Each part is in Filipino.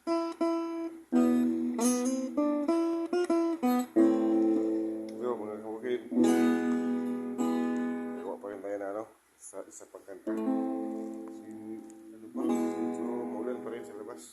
Yo, mga kabukid, gawa pa rin tayo na sa isa pang kanta. Ano ba? So, maulan pa rin sa labas.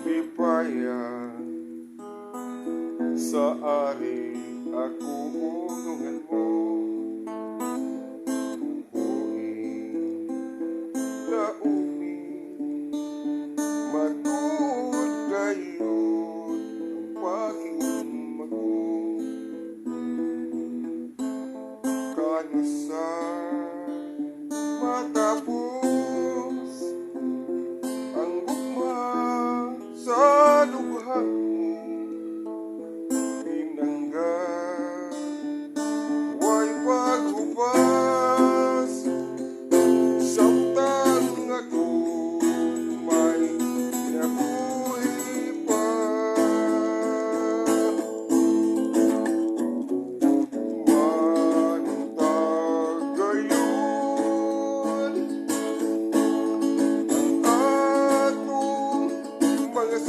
Lipaya sa ari ako unungan mo, uhuin laumi matuod kayo ang pag-iuma ko kanasa matapos ang gugma sa lubhang pinanggan way paghupas samtang ako may nabuhi pa manintag gayon ang atong mga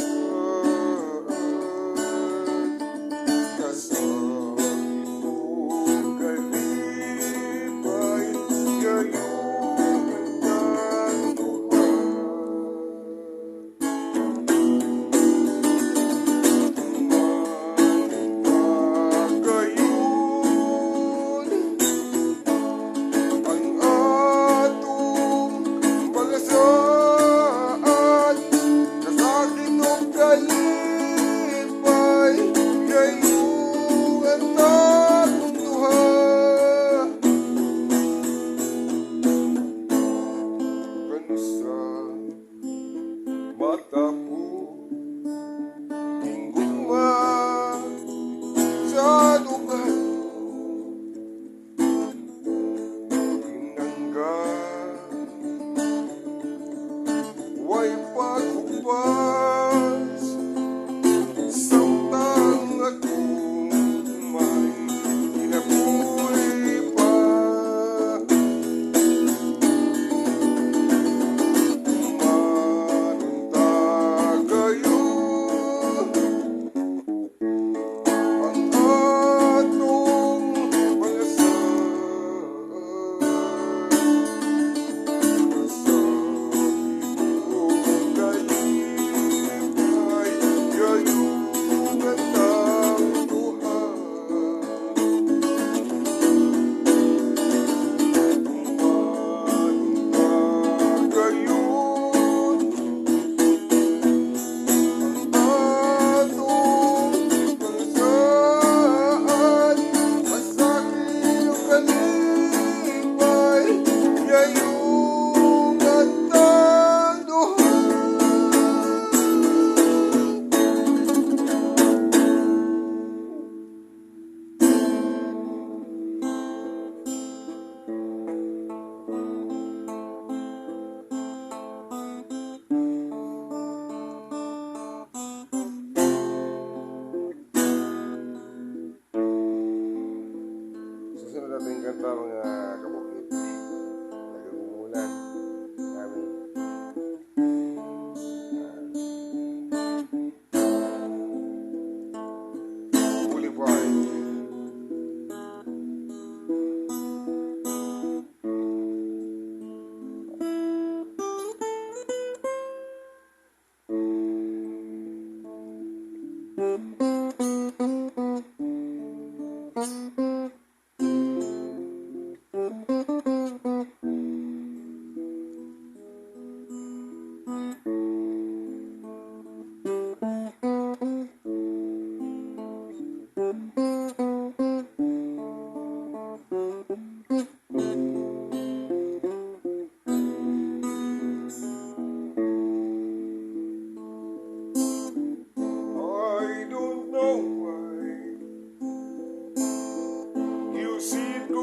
susunod natin kanta mga kabukid. Talagang umulan namin. Boulevard.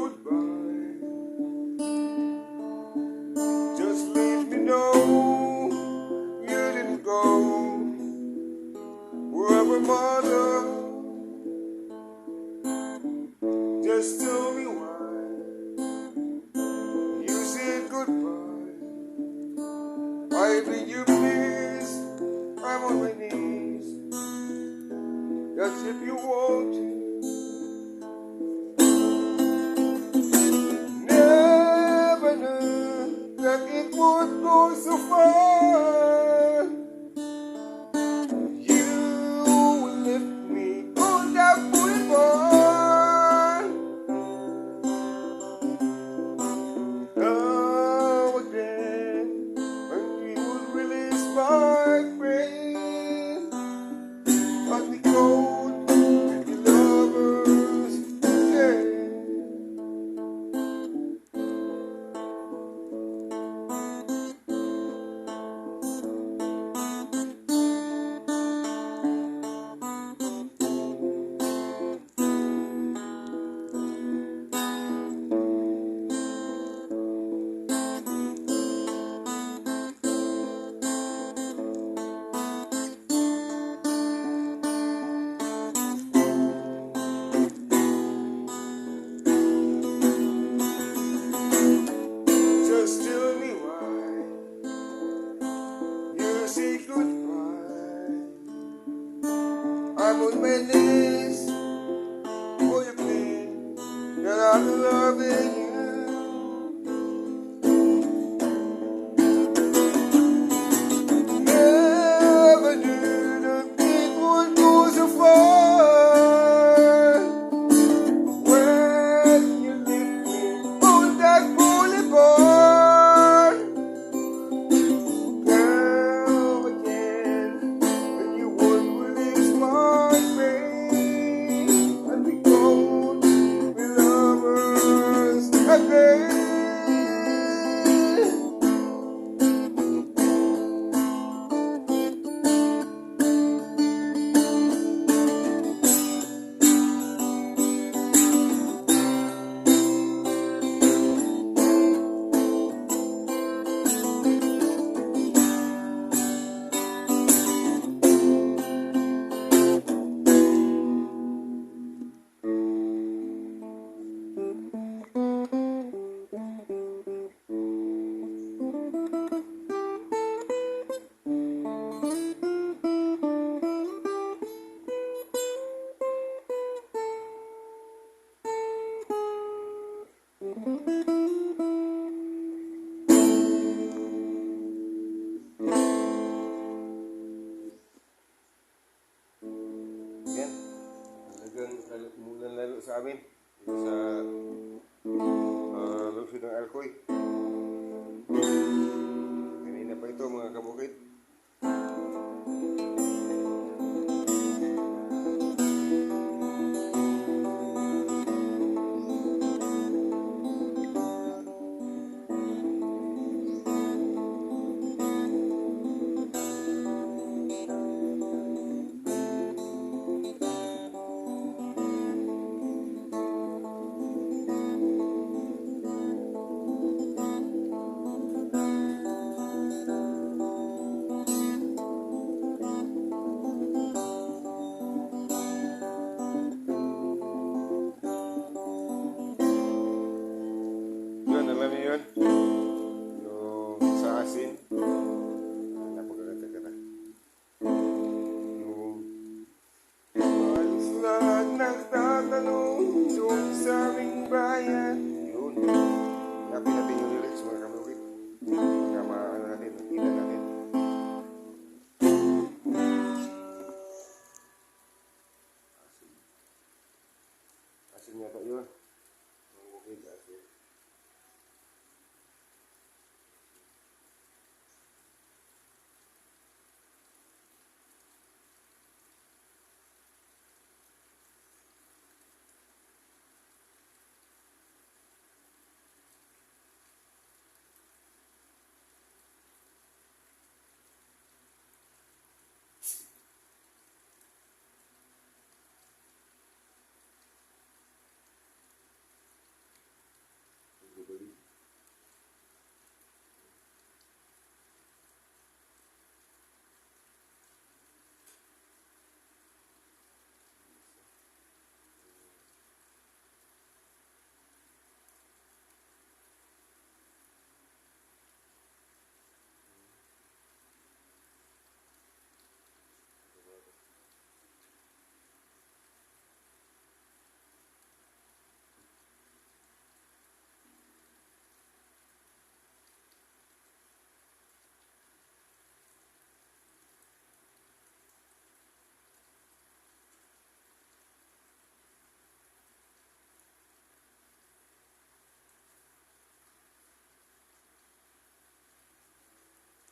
goodbye. Just let me know you didn't go wherever, mother. Just tell me why you said goodbye. I beg you please, I'm on my knees. Just if you want to. Never knew that it would go so far. You left me on that boulevard. Now again, when we would release my brain on the cold with the lovers, yeah. Just tell me why you say goodbye. I'm on my knees for you, please, that I'm loving you. Never knew that it would go so far. When you left me on that boulevard. Come again, when you would release my pain, and we go be lovers again. Yan, talagang umulan lalo sa amin dito sa lungsod ng Alcoy. Kanina pa ito mga kabukid. Yun, alam niyo yun? Yung sa asin. Napagkaganda-ganda. Yung halos lahat nagtatanong yung sa aming bayan. Yun. Napin natin yung lyrics mga kamukit. Kama ano natin, nakita natin. Asin yata yun. Kamukit, asin. bali.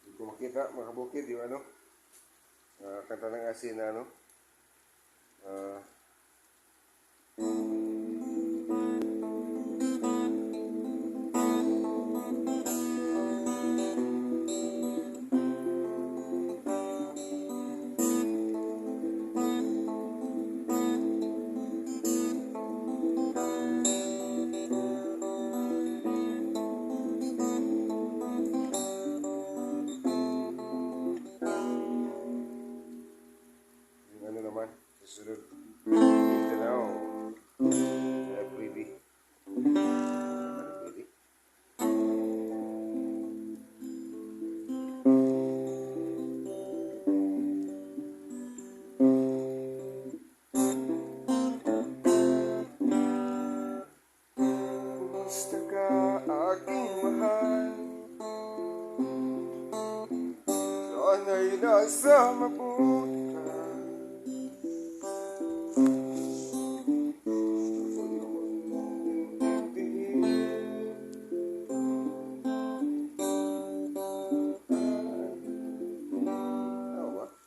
Hindi ko makita mga kabukid yung ano, kanta ng asin na ano. Ah, yung ano naman, susunod. Mindanao. Pretty. Pretty. Kumusta ka aking mahal? Sana'y nasa mabuti ka.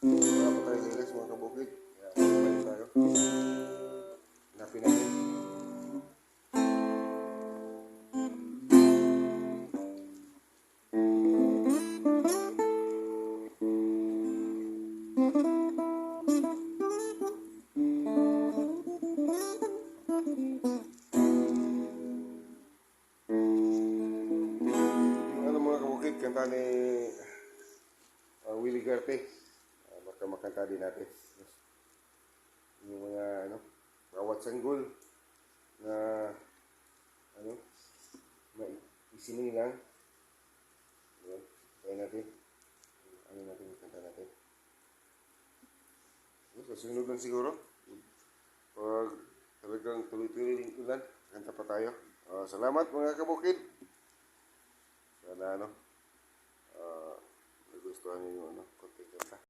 Wala pa tayo lyrics mga kabukid. Kaya balik tayo. Hanapin natin. Yung ano mga kabukid, kanta ni Willie Garte. Baka makanta din natin. Yung mga ano, bawat sanggol na ano, isinilang. Ayan, kaya natin. Ano natin, kanta natin. Sa sunod lang siguro. Pag talagang tuloy-tuloy yung ulan, kanta pa tayo. Salamat mga kabukid. Sana ano, nagustuhan niyo yung ano, konting kanta.